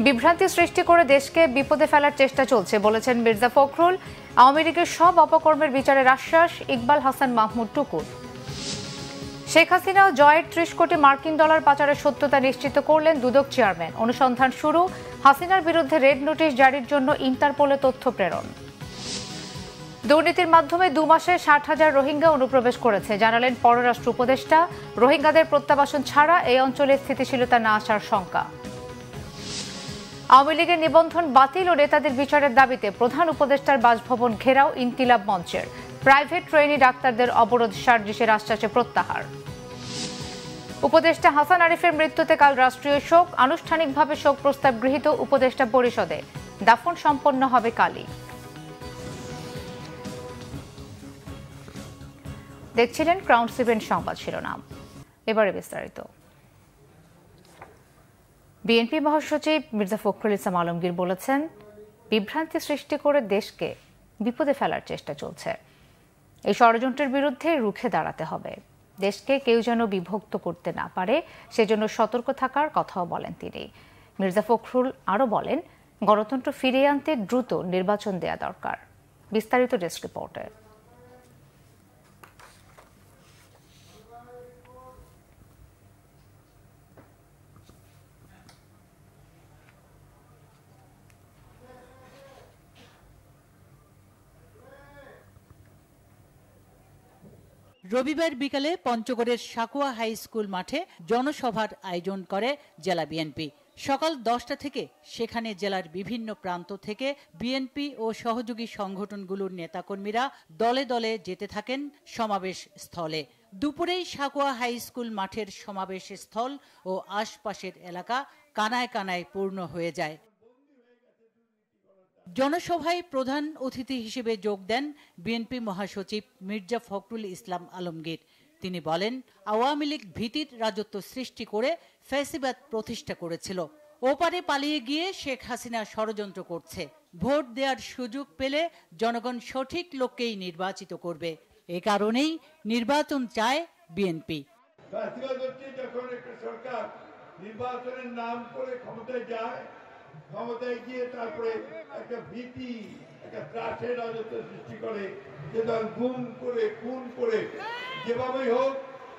বিভ্রান্তি সৃষ্টি করে দেশকে বিপদে ফেলার চেষ্টা চলছে বলেছেন মির্জা ফখরুল। আওয়ামী লীগের সব অপকর্মের বিচারের আশ্বাস ইকবাল হাসান মাহমুদ টুকুর। শেখ হাসিনা জয়ের ৩০ কোটি মার্কিন ডলার পাচারের সত্যতা নিশ্চিত করলেন দুদক চেয়ারম্যান। অনুসন্ধান শুরু, হাসিনার বিরুদ্ধে রেড নোটিশ জারির জন্য ইন্টারপোলে তথ্য প্রেরণ। দুর্নীতির মাধ্যমে ২ মাসে ৬০,০০০ রোহিঙ্গা অনুপ্রবেশ করেছে জানালেন পররাষ্ট্র উপদেষ্টা। রোহিঙ্গাদের প্রত্যাবাসন ছাড়া এই অঞ্চলে স্থিতিশীলতা না আসার শঙ্কা। আওয়ামী লীগের নিবন্ধন বাতিল ও নেতাদের বিচারের দাবিতে প্রধান উপদেষ্টার বাসভবন ঘেরাও ইনকিলাব মঞ্চের। প্রাইভেট ট্রেনি ডাক্তারদের অবরোধ সার্জিসের আশ্বাসে প্রত্যাহার। উপদেষ্টা হাসান আরিফের মৃত্যুতে কাল রাষ্ট্রীয় শোক, আনুষ্ঠানিকভাবে শোক প্রস্তাব গৃহীত উপদেষ্টা পরিষদে। দাফন সম্পন্ন হবে কালই। দেখছিলেন ক্রাউন 7 সংবাদ শিরোনাম, এবারে বিস্তারিত। বিএনপি মহাসচিব মির্জা ফখরুল ইসলাম আলমগীর বলেছেন, বিভ্রান্তি সৃষ্টি করে দেশকে বিপদে ফেলার চেষ্টা চলছে। এই ষড়যন্ত্রের বিরুদ্ধে রুখে দাঁড়াতে হবে। দেশকে কেউ যেন বিভক্ত করতে না পারে সেজন্য সতর্ক থাকার কথাও বলেন তিনি। মির্জা ফখরুল আরও বলেন, গণতন্ত্র ফিরিয়ে আনতে দ্রুত নির্বাচন দেয়া দরকার। বিস্তারিত ডেস্ক রিপোর্টে। রবিবার বিকালে পঞ্চগড়ের সাকুয়া হাই স্কুল মাঠে জনসভার আয়োজন করে জেলা বিএনপি। সকাল 10টা থেকে সেখানে জেলার বিভিন্ন প্রান্ত থেকে বিএনপি ও সহযোগী সংগঠনগুলোর নেতাকর্মীরা দলে দলে যেতে থাকেন সমাবেশ স্থলে। দুপুরেই সাকুয়া হাই স্কুল মাঠের সমাবেশ স্থল ও আশপাশের এলাকা কানায় কানায় পূর্ণ হয়ে যায়। জনসভায় প্রধান অতিথি হিসেবে যোগ দেন বিএনপি মহাসচিব মির্জা ফখরুল ইসলাম আলমগীর। তিনি বলেন, আওয়ামী লীগ ভীতির রাজত্ব সৃষ্টি করে ফ্যাসিবাদ প্রতিষ্ঠা করেছিল। ওপারে পালিয়ে গিয়ে শেখ হাসিনা ষড়যন্ত্র করছে। ভোট দেওয়ার সুযোগ পেলে জনগণ সঠিক লোককেই নির্বাচিত করবে। এ কারণেই নির্বাচন চায় বিএনপি। যখন একটা সরকার নির্বাচনের নাম করে ক্ষমতায় যায়, ক্ষমতায় গিয়ে তারপরে একটা ভীতি, একটা ত্রাসের রাজত্ব সৃষ্টি করে, যে দল গুম করে খুন করে যেভাবেই হোক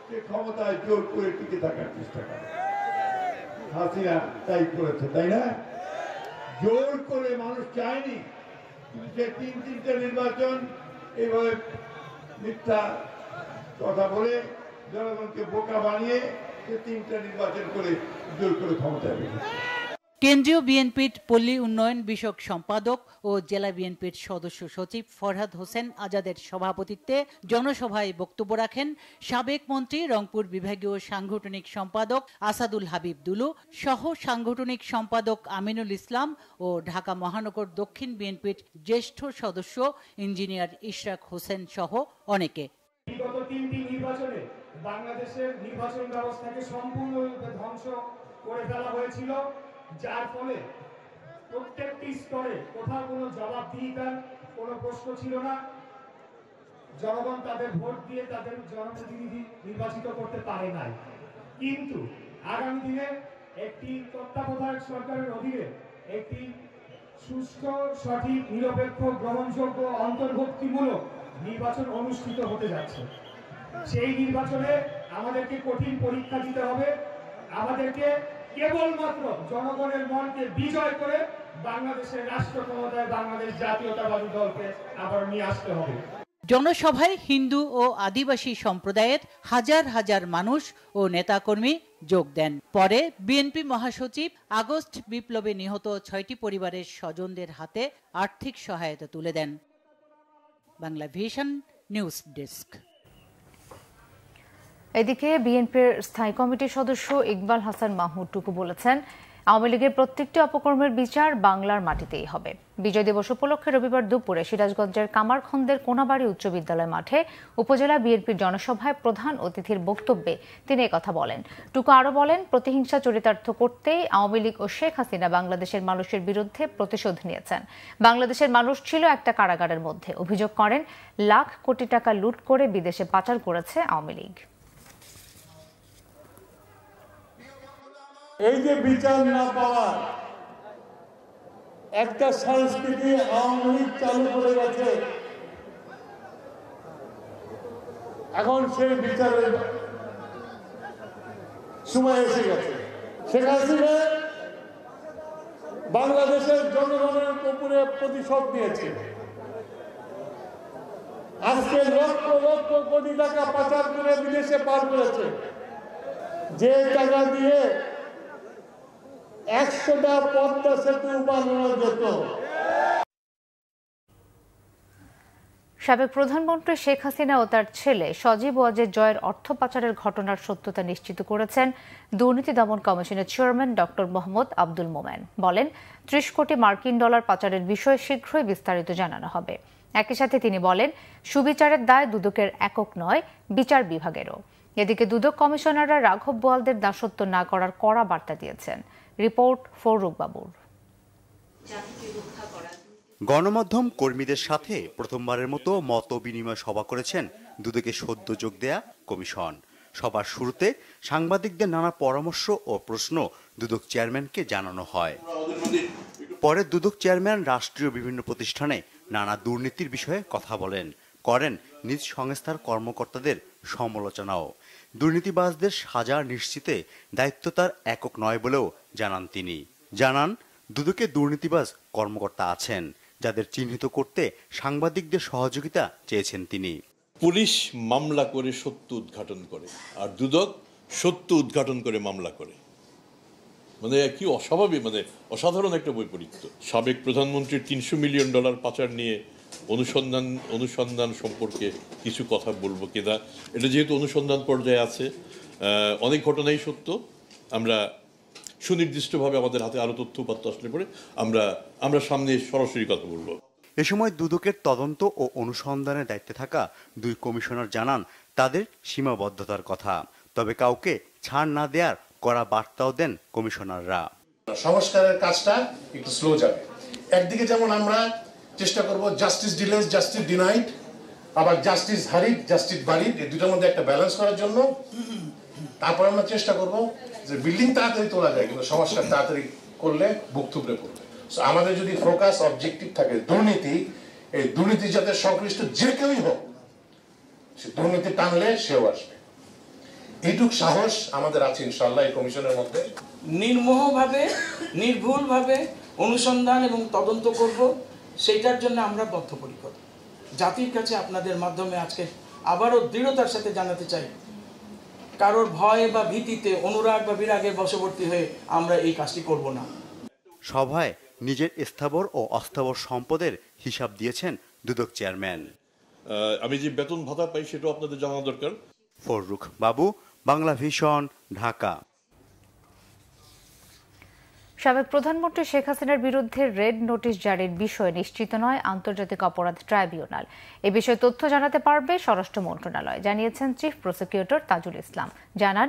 সে ক্ষমতায় জোর করে টিকে থাকার চেষ্টা করে। হাসিনা তাই করেছে, তাই না? জোর করে মানুষ চায়নি, কিন্তু সে 3টা নির্বাচন এইভাবে মিথ্যা কথা বলে জনগণকে বোকা বানিয়ে সে 3টা নির্বাচন করে জোর করে ক্ষমতায় রেখেছে। কেন্দ্রীয় বিএনপির পল্লী উন্নয়ন বিষয়ক সম্পাদক ও জেলা বিএনপির সদস্য সচিব ফরহাদ হোসেন আজাদের সভাপতিত্বে জনসভায় বক্তব্য রাখেন সাবেক মন্ত্রী, রংপুর বিভাগীয় সাংগঠনিক সম্পাদক আসাদুল হাবিব দুলু সহ সাংগঠনিক সম্পাদক আমিনুল ইসলাম ও ঢাকা মহানগর দক্ষিণ বিএনপির জ্যেষ্ঠ সদস্য ইঞ্জিনিয়ার ইশরাক হোসেন সহ অনেকে। বিগত 3টি নির্বাচনে বাংলাদেশের নির্বাচন ব্যবস্থাকে সম্পূর্ণরূপে ধ্বংস করে ফেলা হয়েছিল, যার ফলে প্রত্যেকটি স্তরে কোথাও কোনো জবাবদিহিতার কোনো প্রশ্ন ছিল না। জনগণ তাদের ভোট দিয়ে তাদের জনপ্রতিনিধি নির্বাচিত করতে পারে নাই। কিন্তু আগামী দিনে একটি তত্ত্বাবধায়ক সরকারের অধীনে একটি সুষ্ঠু, সঠিক, নিরপেক্ষ, গ্রহণযোগ্য, অন্তর্ভুক্তিমূলক নির্বাচন অনুষ্ঠিত হতে যাচ্ছে। সেই নির্বাচনে আমাদেরকে কঠিন পরীক্ষা দিতে হবে। আমাদেরকে কেবলমাত্র জনগণের মনকে বিজয় করে বাংলাদেশের রাষ্ট্র ক্ষমতায় বাংলাদেশ জাতীয়তাবাদী দলকে আবার নিয়ে আসতে হবে। জনসভায় হিন্দু ও আদিবাসী সম্প্রদায়ের হাজার হাজার মানুষ ও নেতাকর্মী যোগ দেন। পরে বিএনপি মহাসচিব আগস্ট বিপ্লবে নিহত 6টি পরিবারের স্বজনদের হাতে আর্থিক সহায়তা তুলে দেন। Bangla vision news desk. এদিকে বিএনপির স্থায়ী কমিটির সদস্য ইকবাল হাসান মাহমুদ টুকু বলেছেন, আওয়ামী লীগের প্রত্যেকটি অপকর্মের বিচার বাংলার মাটিতেই হবে। বিজয় দিবস উপলক্ষে রবিবার দুপুরে সিরাজগঞ্জের কামারখন্দের কোনাবাড়ি উচ্চ বিদ্যালয় মাঠে উপজেলা বিএনপির জনসভায় প্রধান অতিথির বক্তব্যে তিনি একথা বলেন। টুকু আরও বলেন, প্রতিহিংসা চরিতার্থ করতেই আওয়ামী লীগ ও শেখ হাসিনা বাংলাদেশের মানুষের বিরুদ্ধে প্রতিশোধ নিয়েছেন। বাংলাদেশের মানুষ ছিল একটা কারাগারের মধ্যে। অভিযোগ করেন, লাখ কোটি টাকা লুট করে বিদেশে পাচার করেছে আওয়ামী লীগ। এই যে বিচার না পাওয়ার একটা সংস্কৃতি আওয়ামী লীগ চালু করে গেছে, এখন সেই বিচারের সময় এসে গেছে। শেখ হাসিনা বাংলাদেশের জনগণের উপরে প্রতিশোধ নিয়েছে। আজকে লক্ষ লক্ষ কোটি টাকা পাচার করে বিদেশে পার করেছে, যে টাকা দিয়ে 100টা পদ্মা সেতু বানানো যেত। সাবেক প্রধানমন্ত্রী শেখ হাসিনা ও তার ছেলে সজীব ওয়াজেদ জয়ের অর্থ পাচারের ঘটনার সত্যতা নিশ্চিত করেছেন দুর্নীতি দমন কমিশনের চেয়ারম্যান ডক্টর মোহাম্মদ আব্দুল মোমেন। বলেন, 30 কোটি মার্কিন ডলার পাচারের বিষয়ে শীঘ্রই বিস্তারিত জানানো হবে। একই সাথে তিনি বলেন, সুবিচারের দায় দুদকের একক নয়, বিচার বিভাগেরও। এদিকে দুদক কমিশনাররা রাঘব বোয়ালদের দাসত্ব না করার কড়া বার্তা দিয়েছেন। রিপোর্ট ফররুখ বাবুর। গণমাধ্যম কর্মীদের সাথে প্রথমবারের মতো মত বিনিময় সভা করেছেন দুদকে সদ্য যোগ দেয়া কমিশন। সবার শুরুতে সাংবাদিকদের নানা পরামর্শ ও প্রশ্ন দুদক চেয়ারম্যানকে জানানো হয়। পরে দুদক চেয়ারম্যান রাষ্ট্রীয় বিভিন্ন প্রতিষ্ঠানে নানা দুর্নীতির বিষয়ে কথা বলেন, করেন নিজ সংস্থার কর্মকর্তাদের সমালোচনাও। দুর্নীতিবাজদের সাজা নিশ্চিতে দায়িত্ব তার একক নয় বলেও জানান তিনি। জানান, দুদকে দুর্নীতিবাজ কর্মকর্তা আছেন, যাদের চিহ্নিত করতে সাংবাদিকদের সহযোগিতা চেয়েছেন তিনি। পুলিশ মামলা করে সত্য উদ্ঘাটন করে, আর দুদক সত্য উদ্ঘাটন করে মামলা করে। মানে কি অস্বাভাবিক, মানে অসাধারণ একটা বৈপরীত্য। সাবেক প্রধানমন্ত্রীর $300 মিলিয়ন পাচার নিয়ে অনুসন্ধান সম্পর্কে কিছু কথা বলবো কিনা, এটা যেহেতু অনুসন্ধান পর্যায়ে আছে, অনেক ঘটনাই সত্য। আমরা সুনির্দিষ্টভাবে আমাদের হাতে আরো তথ্য উপাত্ত আসলে পরে আমরা সামনে সরাসরি কথা বলবো। এ সময় দুদকের তদন্ত ও অনুসন্ধানের দায়িত্বে থাকা দুই কমিশনার জানান তাদের সীমাবদ্ধতার কথা, তবে কাউকে ছাড় না দেওয়ার কড়া বার্তাও দেন কমিশনাররা। সংস্কারের কাজটা একটু স্লো যাবে। একদিকে যেমন আমরা চেষ্টা করব জাস্টিস ডিলেজ, জাস্টিস ডিনাইড, আবার জাস্টিস হারিড, জাস্টিস বারিড, এই দুটোর মধ্যে একটা ব্যালেন্স করার জন্য। তারপর আমরা চেষ্টা করব যে বিল্ডিং তাড়াতাড়ি তোলা যায়, কিন্তু সংস্কার তাড়াতাড়ি করলে বুক থুবড়ে পড়বে। আমাদের যদি ফোকাস অবজেক্টিভ থাকে দুর্নীতি, এই দুর্নীতি যাতে সংশ্লিষ্ট যে কেউই হোক, সে দুর্নীতি টানলে সেও আসবে। এইটুক সাহস আমাদের আছে ইনশাআল্লাহ এই কমিশনের মধ্যে। নির্মোহভাবে, নির্ভুলভাবে অনুসন্ধান এবং তদন্ত করব, সেইটার জন্য আমরা বদ্ধপরিকর। জাতির কাছে আপনাদের মাধ্যমে আজকে আবারও দৃঢ়তার সাথে জানাতে চাই, কারোর ভয় বা ভীতিতে, অনুরাগ বা বিরাগের বশবর্তী হয়ে আমরা এই কাজটি করব না। সভায় নিজের স্থাবর ও অস্থাবর সম্পদের হিসাব দিয়েছেন দুদক চেয়ারম্যান। আমি যে বেতন ভাতা পাই সেটাও আপনাদের জানা দরকার। ফররুখ বাবু, বাংলা ভিশন, ঢাকা। সাবেক প্রধানমন্ত্রী শেখ হাসিনার বিরুদ্ধে রেড নোটিশ জারির বিষয় নিশ্চিত নয় আন্তর্জাতিক অপরাধ ট্রাইব্যুনাল। এ বিষয়ে তথ্য জানাতে পারবে স্বরাষ্ট্র মন্ত্রণালয়, জানিয়েছেন চিফ প্রসিকিউটর তাজুল ইসলাম। জানান,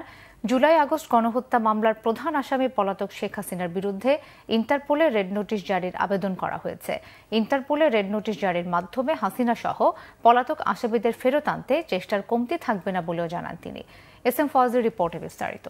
জুলাই আগস্ট গণহত্যা মামলার প্রধান আসামি পলাতক শেখ হাসিনার বিরুদ্ধে ইন্টারপোলে রেড নোটিশ জারির আবেদন করা হয়েছে। ইন্টারপোলে রেড নোটিশ জারির মাধ্যমে হাসিনা সহ পলাতক আসামিদের ফেরত আনতে চেষ্টার কমতি থাকবে না বলেও জানান তিনি। এস এম ফজলের রিপোর্টে বিস্তারিত।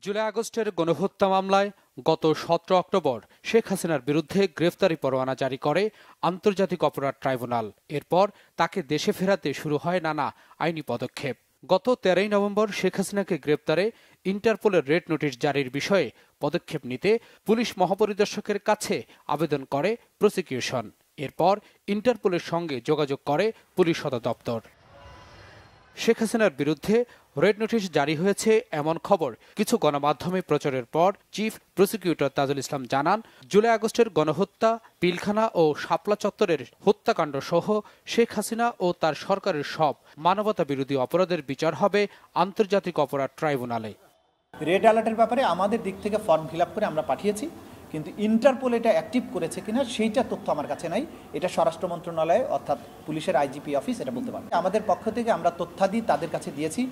জুলাই আগস্টের গণহত্যা মামলায় গত 17 অক্টোবর শেখ হাসিনার বিরুদ্ধে গ্রেফতারি পরোয়ানা জারি করে আন্তর্জাতিক অপরাধ ট্রাইব্যুনাল। এরপর তাকে দেশে ফেরাতে শুরু হয় নানা আইনি পদক্ষেপ। গত 13 নভেম্বর শেখ হাসিনাকে গ্রেপ্তারে ইন্টারপোলের রেড নোটিশ জারির বিষয়ে পদক্ষেপ নিতে পুলিশ মহাপরিদর্শকের কাছে আবেদন করে প্রসিকিউশন। এরপর ইন্টারপোলের সঙ্গে যোগাযোগ করে পুলিশ সদর দপ্তর। শেখ হাসিনার বিরুদ্ধে রেড নোটিশ জারি হয়েছে এমন খবর কিছু গণমাধ্যমে প্রচারের পর চিফ প্রসিকিউটর তাজুল ইসলাম জানান, জুলাই আগস্টের গণহত্যা, পিলখানা ও শাপলা চত্বরের হত্যাকাণ্ড সহ শেখ হাসিনা ও তার সরকারের সব মানবতা বিরোধী অপরাধের বিচার হবে আন্তর্জাতিক অপরাধ ট্রাইব্যুনালে। রেড অ্যালার্টের ব্যাপারে আমাদের দিক থেকে ফর্ম ফিল আপ করে আমরা পাঠিয়েছি, কিন্তু ইন্টারপোল এটা অ্যাক্টিভ করেছে কিনা সেইটা তথ্য আমার কাছে নাই। এটা স্বরাষ্ট্র মন্ত্রণালয় অর্থাৎ পুলিশের আইজিপি অফিস এটা বলতে পারে। আমাদের পক্ষ থেকে আমরা তথ্যাদি তাদের কাছে দিয়েছি,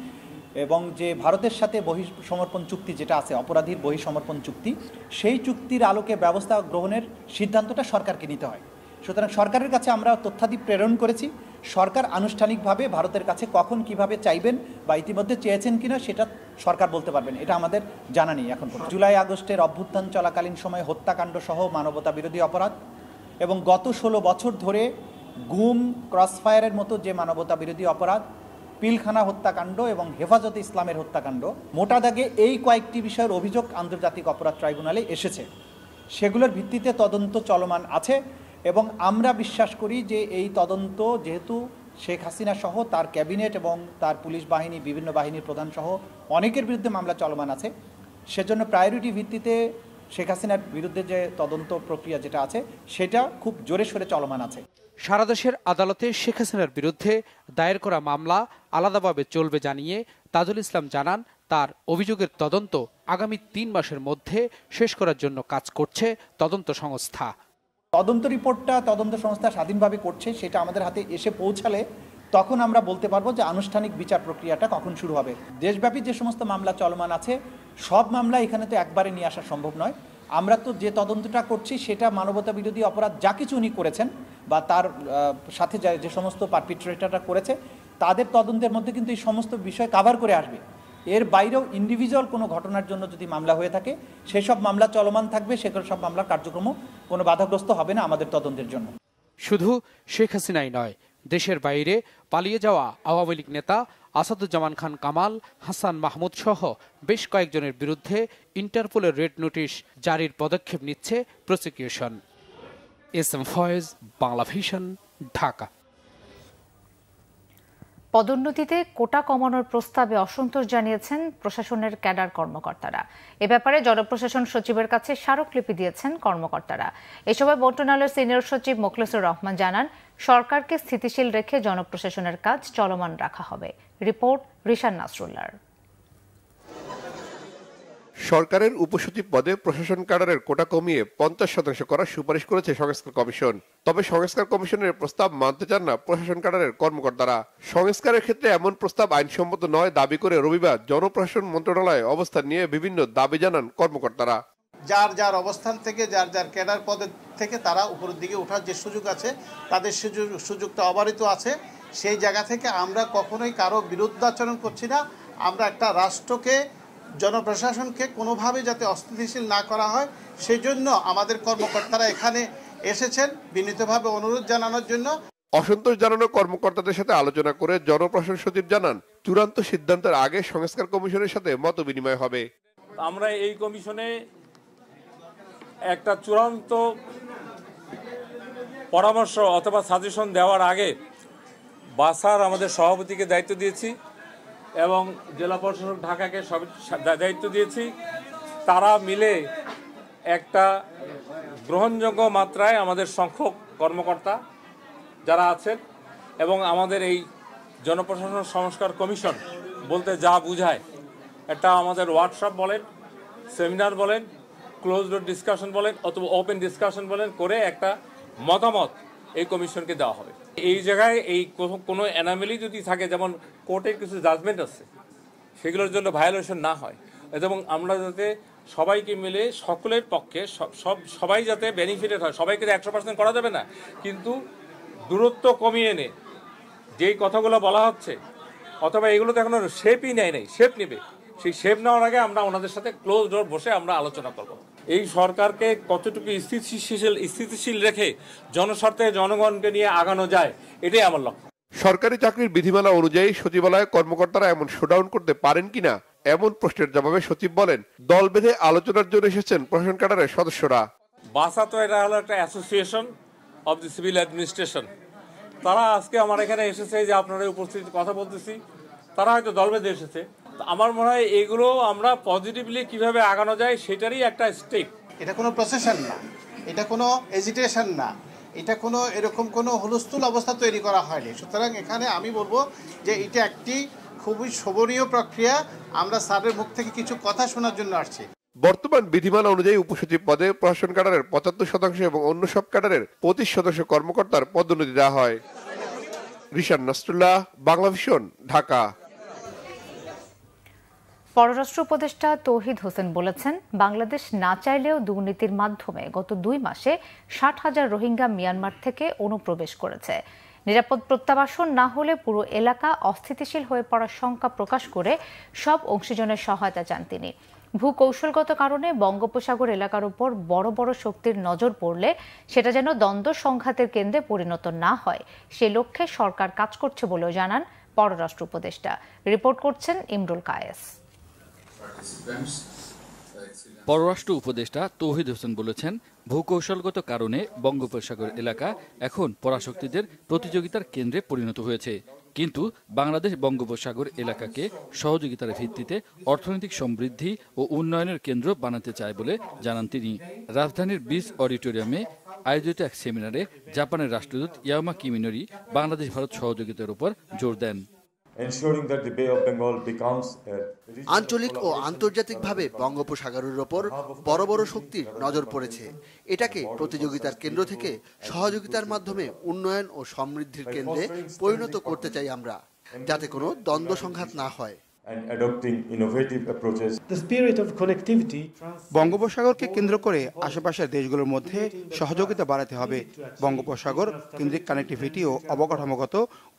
এবং যে ভারতের সাথে বহিঃসমর্পণ চুক্তি যেটা আছে, অপরাধীর বহিঃসমর্পণ চুক্তি, সেই চুক্তির আলোকে ব্যবস্থা গ্রহণের সিদ্ধান্তটা সরকারকে নিতে হয়। সুতরাং সরকারের কাছে আমরা তথ্যাদি প্রেরণ করেছি, সরকার আনুষ্ঠানিকভাবে ভারতের কাছে কখন কিভাবে চাইবেন বা ইতিমধ্যে চেয়েছেন কিনা সেটা সরকার বলতে পারবেন, এটা আমাদের জানা নেই এখন। জুলাই আগস্টের অভ্যুত্থান চলাকালীন সময়ে হত্যাকাণ্ড সহ মানবতা বিরোধী অপরাধ এবং গত 16 বছর ধরে গুম, ক্রসফায়ারের মতো যে মানবতা বিরোধী অপরাধ, পিলখানা হত্যাকাণ্ড এবং হেফাজতে ইসলামের হত্যাকাণ্ড, মোটা দাগে এই কয়েকটি বিষয়ের অভিযোগ আন্তর্জাতিক অপরাধ ট্রাইব্যুনালে এসেছে। সেগুলোর ভিত্তিতে তদন্ত চলমান আছে এবং আমরা বিশ্বাস করি যে এই তদন্ত, যেহেতু শেখ হাসিনা সহ তার ক্যাবিনেট এবং তার পুলিশ বাহিনী, বিভিন্ন বাহিনীর প্রধান সহ অনেকের বিরুদ্ধে মামলা চলমান আছে, সেজন্য প্রায়োরিটি ভিত্তিতে শেখ হাসিনার বিরুদ্ধে যে তদন্ত প্রক্রিয়া যেটা আছে সেটা খুব জোরে সোরে চলমান আছে। সারা দেশের আদালতে শেখ হাসিনার বিরুদ্ধে দায়ের করা মামলা আলাদাভাবে চলবে জানিয়ে তাজুল ইসলাম জানান, তার অভিযোগের তদন্ত আগামী 3 মাসের মধ্যে শেষ করার জন্য কাজ করছে তদন্ত সংস্থা। তদন্ত রিপোর্টটা তদন্ত সংস্থা স্বাধীনভাবে করছে, সেটা আমাদের হাতে এসে পৌঁছালে তখন আমরা বলতে পারবো যে আনুষ্ঠানিক বিচার প্রক্রিয়াটা কখন শুরু হবে। দেশব্যাপী যে সমস্ত মামলা চলমান আছে সব মামলা এখানে তো একবারে নিয়ে আসা সম্ভব নয়। আমরা তো যে তদন্তটা করছি সেটা মানবতা বিরোধী অপরাধ যা কিছু উনি করেছেন বা তার সাথে যে সমস্ত পারপিট্রেটররা করেছে তাদের তদন্তের মধ্যে কিন্তু এই সমস্ত বিষয় কভার করে আসবে। এর বাইরেও ইন্ডিভিজুয়াল কোনো ঘটনার জন্য যদি মামলা হয়ে থাকে সেসব মামলা চলমান থাকবে, সেগুলো সব মামলার কার্যক্রমও কোনো বাধাগ্রস্ত হবে না আমাদের তদন্তের জন্য। শুধু শেখ হাসিনাই নয়, দেশের বাইরে পালিয়ে যাওয়া আওয়ামী লীগ নেতা আসাদুজ্জামান খান কামাল, হাসান মাহমুদ সহ বেশ কয়েকজনের বিরুদ্ধে ইন্টারপোলের রেড নোটিশ জারির পদক্ষেপ নিচ্ছে prosecution. SM Foyez, Bangla vision, Dhaka. পদোন্নতিতে কোটা কমানোর প্রস্তাবে অসন্তোষ জানিয়েছেন প্রশাসনের ক্যাডার কর্মকর্তারা। এ ব্যাপারে জনপ্রশাসন সচিবের কাছে স্মারকলিপি দিয়েছেন কর্মকর্তারা। এ সময় মন্ত্রণালয়ের সিনিয়র সচিব মোখলেসুর রহমান জানান, সরকারকে স্থিতিশীল রেখে জনপ্রশাসনের কাজ চলমান রাখা হবে। রিপোর্ট রিশান নাসরুল্লাহ। সরকারের উপসচিব পদে প্রশাসন ক্যাডারের কোটা কমিয়ে 50% করার সুপারিশ করেছে সংস্কার কমিশন। তবে সংস্কার কমিশনের প্রস্তাব মানতে চান না প্রশাসন ক্যাডারের কর্মকর্তারা। সংস্কারের ক্ষেত্রে এমন প্রস্তাব আইনসম্মত নয় দাবি করে রবিবার জনপ্রশাসন মন্ত্রণালয়ে অবস্থান নিয়ে বিভিন্ন দাবি জানান কর্মকর্তারা। যার যার অবস্থান থেকে, যার যার ক্যাডার পদের থেকে তারা উপরের দিকে ওঠার যে সুযোগ আছে, তাদের সুযোগটা অবারিত আছে। সেই জায়গা থেকে আমরা কখনোই কারো বিরুদ্ধাচরণ করছি না। আমরা একটা রাষ্ট্রকে, জনপ্রশাসনকে কোনোভাবে যাতে অস্থিতিশীল না করা হয় সেই জন্য আমাদের কর্মকর্তারা এখানে এসেছেন বিনীতভাবে অনুরোধ জানানোর জন্য। অসন্তোষ জানানো কর্মকর্তাদের সাথে আলোচনা করে জনপ্রশাসন সচিব জানান, চূড়ান্ত সিদ্ধান্তের আগে সংস্কার কমিশনের সাথে মত বিনিময় হবে। আমরা এই কমিশনে একটা চূড়ান্ত পরামর্শ অথবা সাজেশন দেওয়ার আগে বাসার আমাদের সভাপতিকে দায়িত্ব দিয়েছি এবং জেলা প্রশাসক ঢাকাকে দায়িত্ব দিয়েছি। তারা মিলে একটা গ্রহণযোগ্য মাত্রায় আমাদের সংখ্যক কর্মকর্তা যারা আছেন এবং আমাদের এই জনপ্রশাসন সংস্কার কমিশন বলতে যা বুঝায়, একটা আমাদের ওয়ার্কশপ বলেন, সেমিনার বলেন, ক্লোজ ডোর ডিসকাশন বলেন অথবা ওপেন ডিসকাশন বলেন, করে একটা মতামত এই কমিশনকে দেওয়া হবে। এই জায়গায় এই কোনো অ্যানোমালি যদি থাকে, যেমন কোর্টের কিছু জাজমেন্ট আছে, সেগুলোর জন্য ভায়োলেশন না হয় এবং আমরা যাতে সবাইকে মিলে সকলের পক্ষে সবাই যাতে বেনিফিটেড হয়। সবাইকে 100% করা যাবে না, কিন্তু দূরত্ব কমিয়ে এনে যেই কথাগুলো বলা হচ্ছে, অথবা এগুলো তো এখনো শেপই নেয় নাই, শেপ নেবে, সেই শেপ নেওয়ার আগে আমরা ওনাদের সাথে ক্লোজ ডোর বসে আমরা আলোচনা করব। এই সরকারকে কতটুকু স্থিতিশীল রেখে জনস্বার্থে জনগণকে নিয়ে আগানো যায়, এটাই আমার লক্ষ্য। সরকারি চাকরির বিধিমালা অনুযায়ী সচিবালয়ে কর্মকর্তারা এমন শোডাউন করতে পারেন কিনা এমন প্রশ্নের জবাবে সচিব বলেন, দল বেঁধে আলোচনার জন্য এসেছেন প্রশাসন ক্যাডারের সদস্যরা। বাসা তো এটা হলো একটা association of the civil administration. তারা আজকে আমার এখানে এসেছে যে আপনারা উপস্থিত কথা বলতেছি, তারা হয়তো দল বেঁধে এসেছে। আমার মনে হয় এগুলো আমরা পজিটিভলি কিভাবে আগানো যায় সেটারই একটা স্টেপ। এটা কোনো প্রসেশন না, এটা কোনো এজিটেশন না, এটা কোনো এরকম কোনো হুলস্থুল অবস্থা তৈরি করা হয়নি। সুতরাং এখানে আমি বলবো যে এটা একটি খুবই শোভনীয় প্রক্রিয়া। আমরা স্যারের মুখ থেকে কিছু কথা শোনার জন্য আসছি। বর্তমান বিধিমালা অনুযায়ী উপসচিব পদে প্রশাসন ক্যাডারের 75% এবং অন্য সব ক্যাডারের 25% কর্মকর্তার পদোন্নতি দেওয়া হয়। রিশান নাসরুল্লাহ, বাংলা ভিশন, ঢাকা। পররাষ্ট্র উপদেষ্টা তৌহিদ হোসেন বলেছেন, বাংলাদেশ না চাইলেও দুর্নীতির মাধ্যমে গত 2 মাসে 60,000 রোহিঙ্গা মিয়ানমার থেকে অনুপ্রবেশ করেছে। নিরাপদ প্রত্যাবাসন না হলে পুরো এলাকা অস্থিতিশীল হয়ে পড়ার শঙ্কা প্রকাশ করে সব অংশীজনের সহায়তা চান তিনি। ভূকৌশলগত কারণে বঙ্গোপসাগর এলাকার উপর বড় বড় শক্তির নজর পড়লে সেটা যেন দ্বন্দ্ব সংঘাতের কেন্দ্রে পরিণত না হয় সে লক্ষ্যে সরকার কাজ করছে বলেও জানান পররাষ্ট্র উপদেষ্টা। রিপোর্ট করছেন ইমরুল কায়েস। পররাষ্ট্র উপদেষ্টা তৌহিদ হোসেন বলেছেন, ভূকৌশলগত কারণে বঙ্গোপসাগর এলাকা এখন পরাশক্তিদের প্রতিযোগিতার কেন্দ্রে পরিণত হয়েছে, কিন্তু বাংলাদেশ বঙ্গোপসাগর এলাকাকে সহযোগিতার ভিত্তিতে অর্থনৈতিক সমৃদ্ধি ও উন্নয়নের কেন্দ্র বানাতে চায় বলে জানান তিনি। রাজধানীর বিচ অডিটোরিয়ামে আয়োজিত এক সেমিনারে জাপানের রাষ্ট্রদূত ইয়ামা কিমিনোরি বাংলাদেশ ভারত সহযোগিতার উপর জোর দেন। আঞ্চলিক ও আন্তর্জাতিকভাবে বঙ্গোপসাগরের ওপর বড় বড় শক্তির নজর পড়েছে। এটাকে প্রতিযোগিতার কেন্দ্র থেকে সহযোগিতার মাধ্যমে উন্নয়ন ও সমৃদ্ধির কেন্দ্রে পরিণত করতে চাই আমরা, যাতে কোনো দ্বন্দ্ব সংঘাত না হয়। বঙ্গোপসাগরকে কেন্দ্র করে আশেপাশের দেশগুলোর মধ্যে সহযোগিতা বাড়াতে হবে। বঙ্গোপসাগর কেন্দ্রিক কানেক্টিভিটি ও অবকাঠামোগত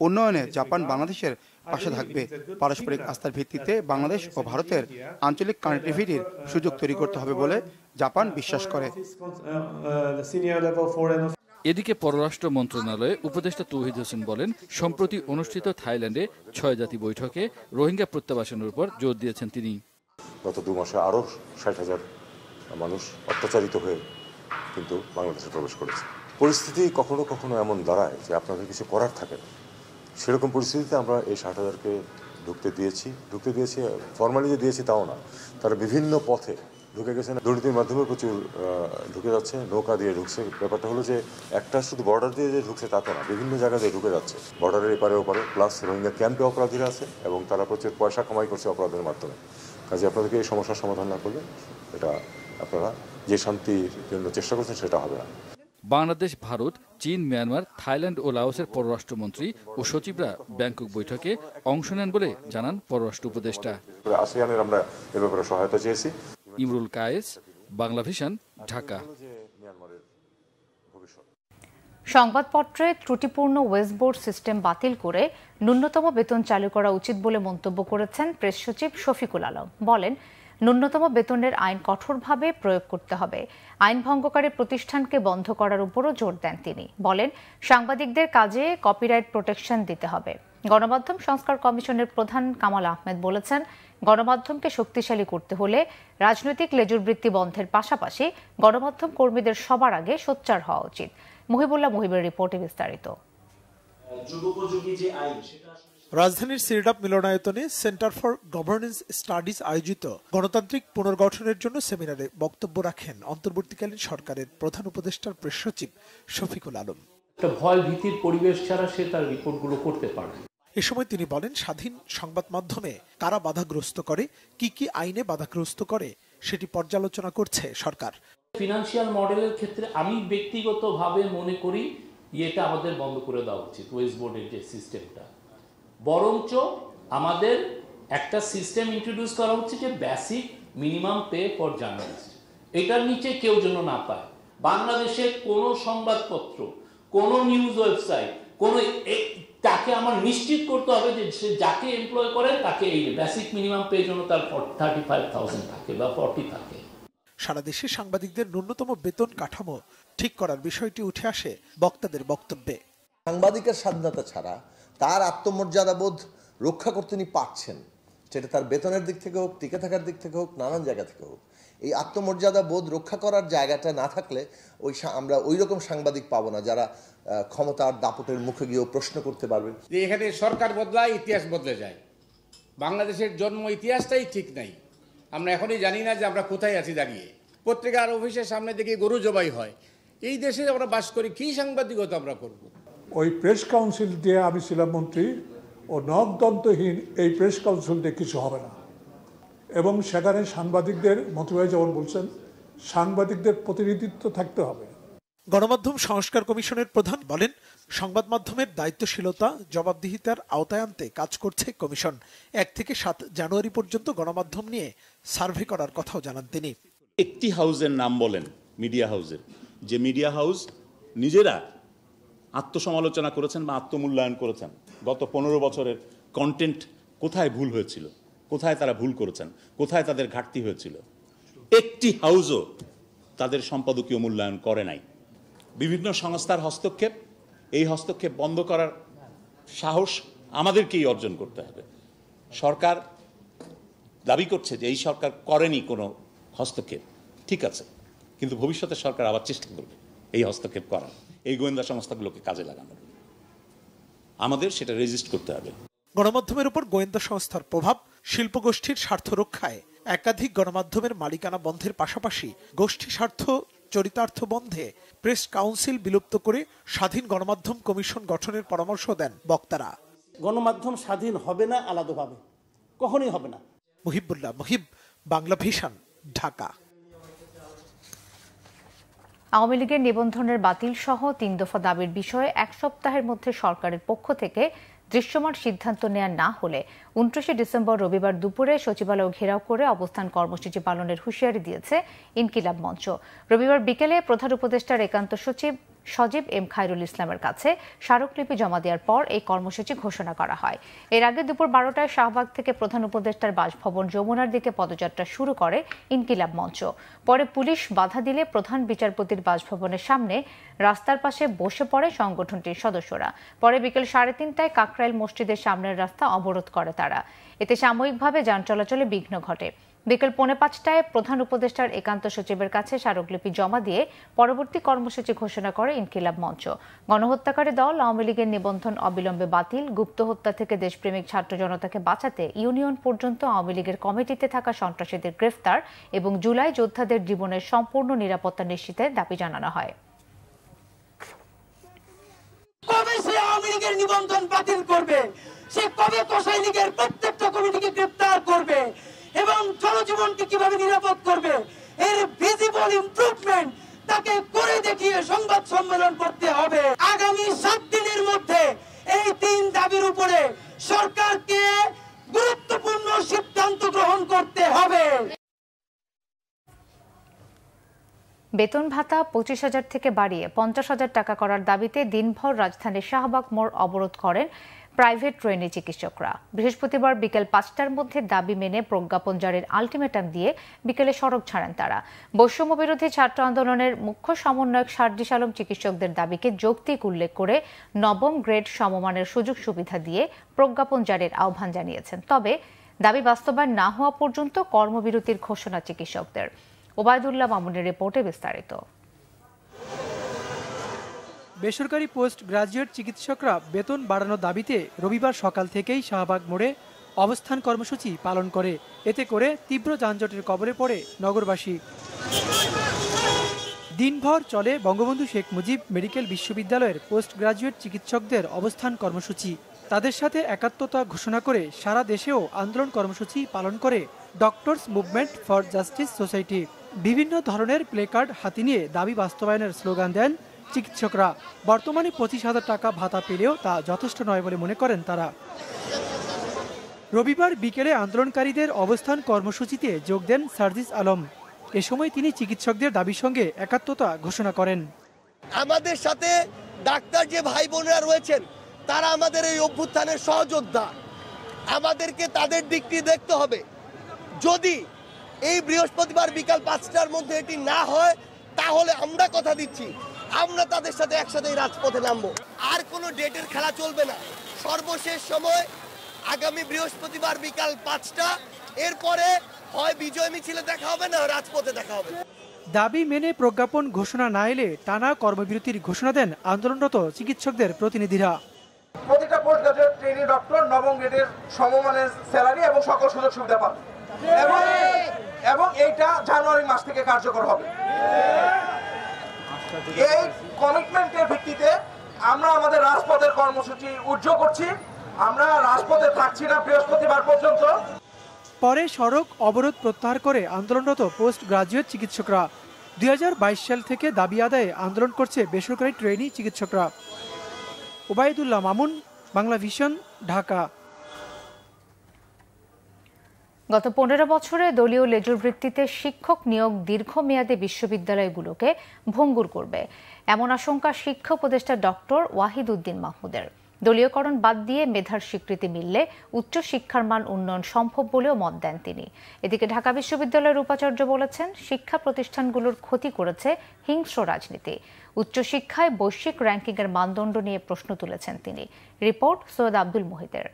উন্নয়নে জাপান বাংলাদেশের পাশে থাকবে। পারস্পরিক আস্থার ভিত্তিতে বাংলাদেশ ও ভারতের আঞ্চলিক কানেক্টিভিটির সুযোগ তৈরি করতে হবে বলে জাপান বিশ্বাস করে। এদিকে পররাষ্ট্র মন্ত্রণালয়ে উপদেষ্টা তৌহিদ হোসেন বলেন, সম্প্রতি অনুষ্ঠিত থাইল্যান্ডে 6 জাতি বৈঠকে রোহিঙ্গা প্রত্যাবাসনের উপর জোর দিয়েছেন তিনি। গত 2 মাসে আরও 60,000 মানুষ অত্যাচারিত হয়ে কিন্তু বাংলাদেশে প্রবেশ করেছে। পরিস্থিতি কখনো কখনো এমন দাঁড়ায় যে আপনাদের কিছু করার থাকে না। সেরকম পরিস্থিতিতে আমরা এই 60,000-কে ঢুকতে দিয়েছি। ফর্মালি যে দিয়েছি তাও না, তারা বিভিন্ন পথে ঢুকে গেছে। দুর্নীতির মাধ্যমে প্রচুর ঢুকে যাচ্ছে, নৌকা দিয়ে ঢুকছে। ব্যাপারটা হলো যে একটা শুধু বর্ডার দিয়ে যে ঢুকছে তা তো না, বিভিন্ন জায়গা দিয়ে ঢুকে যাচ্ছে, বর্ডারের এপারে ওপারে। প্লাস রোহিঙ্গা ক্যাম্পে অপরাধীরা আছে এবং তারা প্রচুর পয়সা কামাই করছে অপরাধের মাধ্যমে। কাজে আপনাদেরকে এই সমস্যার সমাধান না করলে এটা আপনারা যে শান্তির জন্য চেষ্টা করছেন সেটা হবে না। বাংলাদেশ, ভারত, চীন, মিয়ানমার, থাইল্যান্ড ও লাওসের পররাষ্ট্রমন্ত্রী ও সচিবরা ব্যাংকক বৈঠকে অংশ নেন বলে জানান পররাষ্ট্র উপদেষ্টা। আসিয়ানের আমরা এ ব্যাপারে সহায়তা চেয়েছি। ইমরুল কায়েস, বাংলা ভিশন, ঢাকা। সংবাদপত্রে ত্রুটিপূর্ণ ওয়েস্টবোর্ড সিস্টেম বাতিল করে ন্যূনতম বেতন চালু করা উচিত বলে মন্তব্য করেছেন প্রেস সচিব শফিকুল আলম। বলেন, ন্যূনতম বেতনের আইন কঠোরভাবে প্রয়োগ করতে হবে। আইন ভঙ্গকারী প্রতিষ্ঠানকে বন্ধ করার উপরও জোর দেন তিনি। বলেন, সাংবাদিকদের কাজে কপিরাইট প্রোটেকশন দিতে হবে। গণমাধ্যম সংস্কার কমিশনের প্রধান কামাল আহমেদ বলেছেন, গণমাধ্যমকে শক্তিশালী করতে হলে রাজনৈতিক লেজুরবৃত্তি বন্ধের পাশাপাশি গণমাধ্যম কর্মীদের সবার আগে সোচ্চার হওয়া উচিত। মুহিবুল্লাহ মুহিবের রিপোর্টে বিস্তারিত। রাজধানীর সিরডাপ মিলনায়তনে সেন্টার ফর গভর্নেন্স স্টাডিজ আয়োজিত গণতান্ত্রিক পুনর্গঠনের জন্য সেমিনারে বক্তব্য রাখেন অন্তর্বর্তীকালীন সরকারের প্রধান উপদেষ্টার প্রেস সচিব শফিকুল আলম। একটা ভয় ভীতির পরিবেশ ছাড়া সে তার রিপোর্টগুলো করতে পারে। এ সময় তিনি বলেন, স্বাধীন সংবাদ মাধ্যমে কারা বাধাগ্রস্ত করে, কি কি আইনে বাধাগ্রস্ত করে সেটি পর্যালোচনা করছে সরকার। ফিনান্সিয়াল মডেলের ক্ষেত্রে আমি ব্যক্তিগতভাবে মনে করি এটা আমাদের বন্ধ করে দেওয়া উচিত। ওয়েস্ট বোর্ডের যে সিস্টেমটা, বরঞ্চ আমাদের একটা সিস্টেম ইন্ট্রোডিউস করা উচিত যে basic minimum pay for journalist, এটার নিচে কেউ যেন না পায়। বাংলাদেশের কোনো সংবাদপত্র, কোনো নিউজ ওয়েবসাইট, কোনো তাকে আমার নিশ্চিত করতে হবে যে সে যাকে এমপ্লয় করে তাকে এই বেসিক মিনিমাম পে জন্য তার 35,000 থাকে বা 40 থাকে। সারা দেশে সাংবাদিকদের ন্যূনতম বেতন কাঠামো ঠিক করার বিষয়টি উঠে আসে বক্তাদের বক্তব্যে। সাংবাদিকের স্বাধীনতা ছাড়া তার আত্মমর্যাদা বোধ রক্ষা করতে তিনি পারছেন, সেটা তার বেতনের দিক থেকে হোক, টিকে থাকার দিক থেকে হোক, নানান জায়গা থেকে হোক। এই আত্মমর্যাদা বোধ রক্ষা করার জায়গাটা না থাকলে আমরা ওই রকম সাংবাদিক পাবো না যারা ক্ষমতার দাপটের মুখে গিয়েও প্রশ্ন করতে পারবেন। এখানে সরকার বদলায়, ইতিহাস বদলে যায়। বাংলাদেশের জন্ম ইতিহাসটাই ঠিক নাই। আমরা এখনই জানি না যে আমরা কোথায় আছি দাঁড়িয়ে। পত্রিকার অফিসের সামনে থেকে গরু জবাই হয়। এই দেশে আমরা বাস করি, কি সাংবাদিকতা আমরা করব? ওই প্রেস কাউন্সিল দিয়ে আমি ছিলাম মন্ত্রী, ও নখদন্তহীন এই প্রেস কাউন্সিল দিয়ে কিছু হবে না। এবং সেখানে সাংবাদিকদের, মন্ত্রীভাই যেমন বলছেন, সাংবাদিকদের প্রতিনিধিত্ব থাকতে হবে। গণমাধ্যম সংস্কার কমিশনের প্রধান বলেন, সংবাদ মাধ্যমের দায়িত্বশীলতা, জবাবদিহিতার আওতায় আনতে কাজ করছে কমিশন। 1 থেকে 7 জানুয়ারি পর্যন্ত গণমাধ্যম নিয়ে সার্ভে করার কথাও জানান তিনি। একটি হাউসের নাম বলেন, মিডিয়া হাউসের, যে মিডিয়া হাউস নিজেরা আত্মসমালোচনা করেছেন বা আত্মমূল্যায়ন করেছেন গত 15 বছরের কন্টেন্ট কোথায় ভুল হয়েছিল, কোথায় তারা ভুল করেছেন, কোথায় তাদের ঘাটতি হয়েছিল। একটি হাউসও তাদের সম্পাদকীয় মূল্যায়ন করে নাই। বিভিন্ন সংস্থার হস্তক্ষেপ, এই হস্তক্ষেপ বন্ধ করার সাহস আমাদেরকেই অর্জন করতে হবে। সরকার দাবি করছে যে এই সরকার করেনি কোনো হস্তক্ষেপ, ঠিক আছে, কিন্তু ভবিষ্যতে সরকার আবার চেষ্টা করবে এই হস্তক্ষেপ করার, এই গোয়েন্দা সংস্থাগুলোকে কাজে লাগানোর। আমাদের সেটা রেজিস্ট করতে হবে। গণমাধ্যমের উপর গোয়েন্দা সংস্থার প্রভাব, শিল্পগোষ্ঠীর স্বার্থ রক্ষায় একাধিক গণমাধ্যমের মালিকানা বন্ধের পাশাপাশি গোষ্ঠী স্বার্থ চরিতার্থ বন্ধে প্রেস কাউন্সিল বিলুপ্ত করে স্বাধীন গণমাধ্যম কমিশন গঠনের পরামর্শ দেন বক্তারা। গণমাধ্যম স্বাধীন হবে না আলাদাভাবে, কখনোই হবে না। মুহিবুল্লাহ মুহিব, বাংলা ভিশন, ঢাকা। আওয়ামী লীগের নিবন্ধনের বাতিল সহ 3 দফা দাবির বিষয়ে 1 সপ্তাহের মধ্যে সরকারের পক্ষ থেকে দৃশ্যমান সিদ্ধান্ত নেওয়া না হলে 29 ডিসেম্বর রবিবার দুপুরে সচিবালয় ঘেরাও করে অবস্থান কর্মসূচি পালনের হুঁশিয়ারি দিয়েছে ইনকিলাব মঞ্চ। রবিবার বিকেলে প্রধান উপদেষ্টার একান্ত সচিব সজীব এম খায়রুল ইসলামের কাছে স্মারকলিপি জমা দেওয়ার পর এই কর্মসূচি ঘোষণা করা হয়। এর আগে দুপুর 12টায় শাহবাগ থেকে প্রধান উপদেষ্টার বাসভবন যমুনার দিকে পদযাত্রা শুরু করে ইনকিলাব মঞ্চ। পরে পুলিশ বাধা দিলে প্রধান বিচারপতির বাসভবনের সামনে রাস্তার পাশে বসে পড়ে সংগঠনটির সদস্যরা। পরে বিকেল 3:30টায় কাকরাইল মসজিদের সামনের রাস্তা অবরোধ করে তারা। এতে সাময়িকভাবে যান চলাচলে বিঘ্ন ঘটে। বিকেল 4:45টায় প্রধান উপদেষ্টার একান্ত সচিবের কাছে স্মারকলিপি জমা দিয়ে পরবর্তী কর্মসূচি ঘোষণা করে ইনকিলাব মঞ্চ। গণহত্যাকারী দল আওয়ামী লীগের নিবন্ধন অবিলম্বে বাতিল, গুপ্ত হত্যা থেকে দেশপ্রেমিক ছাত্র জনতাকে বাঁচাতে ইউনিয়ন পর্যন্ত আওয়ামী লীগের কমিটিতে থাকা সন্ত্রাসীদের গ্রেফতার এবং জুলাই যোদ্ধাদের জীবনের সম্পূর্ণ নিরাপত্তা নিশ্চিতের দাবি জানানো হয়। কবে সে আওয়ামী লীগের নিবন্ধন বাতিল করবে? সে কবে কোষাই লীগের প্রত্যেকটা কমিটিকে গ্রেফতার করবে এবং জনজীবনকে কিভাবে নিরাপদ করবে? এর ভিজিবল ইমপ্রুভমেন্ট তাকে করে দেখিয়ে সংবাদ সম্মেলন করতে হবে। আগামী 7 দিনের মধ্যে এই 3 দাবির উপরে সরকারকে গুরুত্বপূর্ণ সিদ্ধান্ত গ্রহণ করতে হবে। বেতন ভাতা 25,000 থেকে বাড়িয়ে 50,000 টাকা করার দাবিতে দিনভর রাজধানীর শাহবাগ মোড় অবরোধ করেন প্রাইভেট ট্রেনি চিকিৎসকরা। বৃহস্পতিবার বিকেল 5টার মধ্যে দাবি মেনে প্রজ্ঞাপন জারির আলটিমেটাম দিয়ে বিকেলে সড়ক ছাড়েন তারা। বৈষম্য বিরোধী ছাত্র আন্দোলনের মুখ্য সমন্বয়ক সার্জিস আলম চিকিৎসকদের দাবিকে যৌক্তিক উল্লেখ করে 9ম গ্রেড সমমানের সুযোগ সুবিধা দিয়ে প্রজ্ঞাপন জারির আহ্বান জানিয়েছেন। তবে দাবি বাস্তবায়ন না হওয়া পর্যন্ত কর্মবিরতির ঘোষণা চিকিৎসকদের। ওবায়দুল্লাহ মামুনের রিপোর্টে বিস্তারিত। বেসরকারি পোস্ট গ্রাজুয়েট চিকিৎসকরা বেতন বাড়ানোর দাবিতে রবিবার সকাল থেকেই শাহবাগ মোড়ে অবস্থান কর্মসূচি পালন করে। এতে করে তীব্র যানজটের কবলে পড়ে নগরবাসী। দিনভর চলে বঙ্গবন্ধু শেখ মুজিব মেডিকেল বিশ্ববিদ্যালয়ের পোস্ট গ্রাজুয়েট চিকিৎসকদের অবস্থান কর্মসূচি। তাদের সাথে একাত্মতা ঘোষণা করে সারা দেশেও আন্দোলন কর্মসূচি পালন করে doctors movement for justice society. বিভিন্ন ধরনের প্লেকার্ড হাতে নিয়ে দাবি বাস্তবায়নের স্লোগান দেন চিকিৎসকরা। বর্তমানে 25,000 টাকা ভাতা পেলেও তা যথেষ্ট নয় বলে মনে করেন তারা। রবিবার বিকেলে আন্দোলনকারীদের অবস্থান কর্মসূচিতে যোগ দেন সার্জিস আলম। এ সময় তিনি চিকিৎসকদের দাবির সঙ্গে একাত্মতা ঘোষণা করেন। আমাদের সাথে ডাক্তার যে ভাই বোনেরা রয়েছেন তারা আমাদের এই অভ্যুত্থানের সহযোদ্ধা, আমাদেরকে তাদের দিকটি দেখতে হবে। যদি এই বৃহস্পতিবার বিকাল 5টার মধ্যে এটি না হয় তাহলে আমরা কথা দিচ্ছি আমরা তাদের সাথে একসাথে রাজপথে নামবো। আর কোনো ডেটের খেলা চলবে না। সর্বশেষ সময় আগামী বৃহস্পতিবার বিকাল 5টা, এরপরে হয় বিজয় মিছিলে দেখা হবে না রাজপথে দেখা হবে। দাবি মেনে প্রজ্ঞাপন ঘোষণা না এলে টানা কর্মবিরতির ঘোষণা দেন আন্দোলনরত চিকিৎসকদের প্রতিনিধিরা। প্রতিটা পোস্ট গ্রাজুয়েট ট্রেনি ডক্টর 9ম গ্রেডের সমমানের স্যালারি এবং সকল সুযোগ সুবিধা পাবে এবং এইটা জানুয়ারি মাস থেকে কার্যকর হবে। এই কমিটমেন্টের ভিত্তিতে আমরা আমাদের রাজপথের কর্মসূচি উদ্যোগ করছি। আমরা রাজপথে থাকছি না বৃহস্পতিবার পর্যন্ত। পরে সড়ক অবরোধ প্রত্যাহার করে আন্দোলনরত পোস্ট গ্রাজুয়েট চিকিৎসকরা। 2022 সাল থেকে দাবি আদায়ে আন্দোলন করছে বেসরকারি ট্রেনি চিকিৎসকরা। ওবায়দুল্লাহ মামুন, বাংলা ভিশন, ঢাকা। গত 15 বছরে দলীয় লেজুর ভিত্তিতে শিক্ষক নিয়োগ দীর্ঘমেয়াদী বিশ্ববিদ্যালয়গুলোকে ভঙ্গুর করবে এমন আশঙ্কা শিক্ষা উপদেষ্টা ডক্টর ওয়াহিদ উদ্দিন মাহমুদের। দলীয়করণ বাদ দিয়ে মেধার স্বীকৃতি মিললে উচ্চশিক্ষার মান উন্নয়ন সম্ভব বলেও মত দেন তিনি। এদিকে ঢাকা বিশ্ববিদ্যালয়ের উপাচার্য বলেছেন, শিক্ষা প্রতিষ্ঠানগুলোর ক্ষতি করেছে হিংস্র রাজনীতি। উচ্চশিক্ষায় বৈশ্বিক র্যাঙ্কিংয়ের মানদণ্ড নিয়ে প্রশ্ন তুলেছেন তিনি। রিপোর্ট সৈয়দ আব্দুল মুহিতের।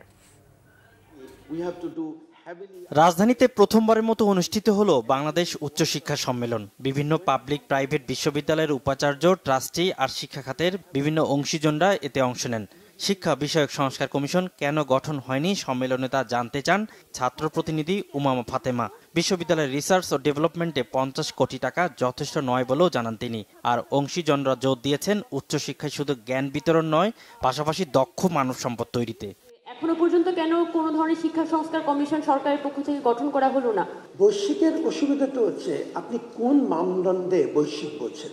রাজধানীতে প্রথমবারের মতো অনুষ্ঠিত হলো বাংলাদেশ উচ্চশিক্ষা সম্মেলন। বিভিন্ন পাবলিক প্রাইভেট বিশ্ববিদ্যালয়ের উপাচার্য, ট্রাস্টি আর শিক্ষা খাতের বিভিন্ন অংশীজনরা এতে অংশ নেন। শিক্ষা বিষয়ক সংস্কার কমিশন কেন গঠন হয়নি সম্মেলনে তা জানতে চান ছাত্র প্রতিনিধি উমামা ফাতেমা। বিশ্ববিদ্যালয়ের রিসার্চ ও ডেভেলপমেন্টে 50 কোটি টাকা যথেষ্ট নয় বলেও জানান তিনি। আর অংশীজনরা জোর দিয়েছেন উচ্চশিক্ষায় শুধু জ্ঞান বিতরণ নয়, পাশাপাশি দক্ষ মানব সম্পদ তৈরিতে। এখনো পর্যন্ত কেন কোনো ধরনের শিক্ষা সংস্কার কমিশন সরকারের পক্ষ থেকে গঠন করা হলো না? বৈশ্বিকের অসুবিধাটা হচ্ছে আপনি কোন মানদণ্ডে বৈশ্বিক বলছেন।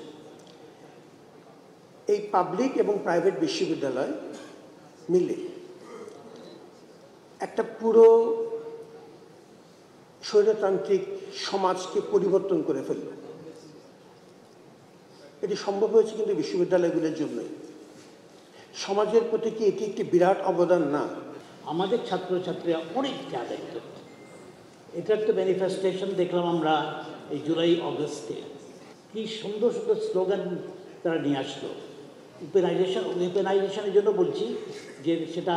এই পাবলিক এবং প্রাইভেট বিশ্ববিদ্যালয় মিলে একটা পুরো স্বৈরতান্ত্রিক সমাজকে পরিবর্তন করে ফেলল। এটি সম্ভব হয়েছে কিন্তু বিশ্ববিদ্যালয়গুলোর জন্যই। সমাজের প্রতি কি এটি একটি বিরাট অবদান না? আমাদের ছাত্রছাত্রীরা অনেক আদায়িত। এটার তো ম্যানিফেস্টেশন দেখলাম আমরা এই জুলাই অগস্টে। কি সুন্দর সুন্দর স্লোগান তারা নিয়ে আসলো। ওয়েপেনাইজেশনের জন্য বলছি যে সেটা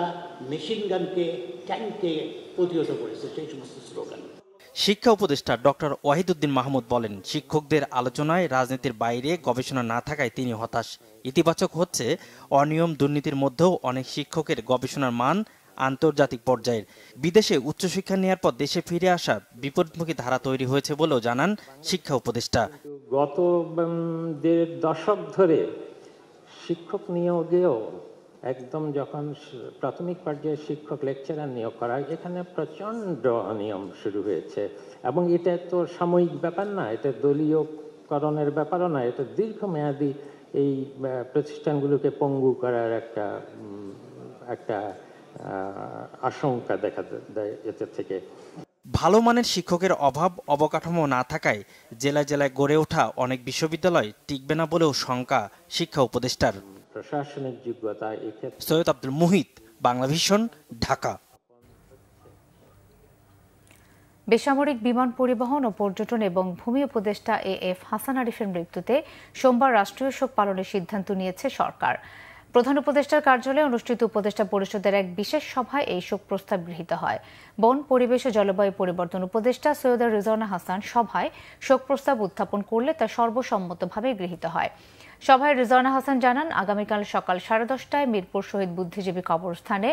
মেশিন গানকে, ট্যাঙ্ককে প্রতিহত করেছে, সেই সমস্ত স্লোগান। শিক্ষা উপদেষ্টা ডক্টর ওয়াহিদ উদ্দিন মাহমুদ বলেন, শিক্ষকদের আলোচনায় রাজনীতির বাইরে গবেষণা না থাকায় তিনি হতাশ। ইতিবাচক হচ্ছে অনিয়ম দুর্নীতির মধ্যেও অনেক শিক্ষকের গবেষণার মান আন্তর্জাতিক পর্যায়ের। বিদেশে উচ্চশিক্ষা নেওয়ার পর দেশে ফিরে আসা বিপরীতমুখী ধারা তৈরি হয়েছে বলেও জানান শিক্ষা উপদেষ্টা। গত 1.5 দশক ধরে শিক্ষক নিয়োগেও একদম যখন প্রাথমিক পর্যায়ে শিক্ষক লেকচারার নিয়োগ করা হয়, এখানে প্রচণ্ড অনিয়ম শুরু হয়েছে। এবং এটা তো সাময়িক ব্যাপার না, এটা দলীয়করণের ব্যাপারও না, এটা দীর্ঘমেয়াদী এই প্রতিষ্ঠানগুলোকে পঙ্গু করার একটা আশঙ্কা দেখা দেয় এতে থেকে। ভালো মানের শিক্ষকের অভাব, অবকাঠামো না থাকায় জেলায় জেলায় গড়ে ওঠা অনেক বিশ্ববিদ্যালয় টিকবে না বলেও শঙ্কা শিক্ষা উপদেষ্টার। প্রশাসনিক যোগ্যতা। সৈয়দ আব্দুল মুহিত, বাংলাভিশন, ঢাকা। বেসামরিক বিমান পরিবহন ও পর্যটন এবং ভূমি উপদেষ্টা AF হাসান আরিফের মৃত্যুতে সোমবার রাষ্ট্রীয় শোক পালনের সিদ্ধান্ত নিয়েছে সরকার। প্রধান উপদেষ্টার কার্যালয়ে অনুষ্ঠিত উপদেষ্টা পরিষদের এক বিশেষ সভায় এই শোক প্রস্তাব গৃহীত হয়। বন, পরিবেশ ও জলবায়ু পরিবর্তন উপদেষ্টা সৈয়দা রিজওয়ানা হাসান সভায় শোক প্রস্তাব উত্থাপন করলে তা সর্বসম্মতভাবে গৃহীত হয়। সভায় রিজওয়ানা হাসান জানান, আগামীকাল সকাল 10:30টায় মিরপুর শহীদ বুদ্ধিজীবী কবরস্থানে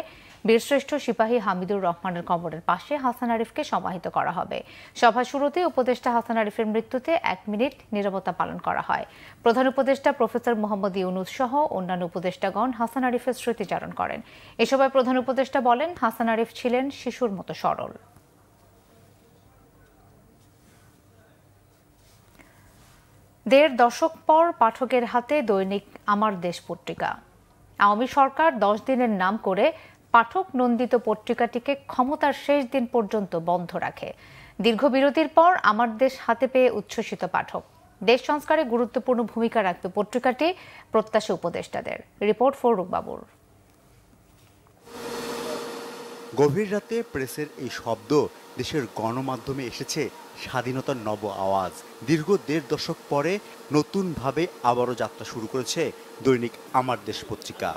বীরশ্রেষ্ঠ সিপাহী হামিদুর রহমানের কবরের পাশে হাসান আরিফকে সমাহিত করা হবে। সভা শুরুতে উপদেষ্টা হাসান আরিফের মৃত্যুতে 1 মিনিট নীরবতা পালন করা হয়। প্রধান উপদেষ্টা প্রফেসর মোহাম্মদ ইউনুস সহ অন্যান্য উপদেষ্টাগণ হাসান আরিফের স্মৃতিচারণ করেন। এ সভায় প্রধান উপদেষ্টা বলেন, হাসান আরিফ ছিলেন শিশুর মতো সরল। 1.5 দশক পর পাঠকের হাতে দৈনিক আমার দেশ পত্রিকা। আওয়ামী সরকার 10 দিনের নাম করে পাঠক নন্দিত পত্রিকাটিকে ক্ষমতার শেষ দিন পর্যন্ত বন্ধ রাখে। দীর্ঘ বিরতির পর আমার দেশ হাতে পেয়ে উচ্ছ্বসিত পাঠক। দেশ সংস্কারে গুরুত্বপূর্ণ ভূমিকা রাখবে পত্রিকাটি, প্রত্যাশা উপদেষ্টাদের। রিপোর্ট ফরুক বাবুর। গভীর রাতে প্রেসের এই শব্দ দেশের গণমাধ্যমে এসেছে স্বাধীনতার নব আওয়াজ। দীর্ঘ 1.5 দশক পরে নতুনভাবে আবারও যাত্রা শুরু করেছে দৈনিক আমার দেশ পত্রিকা।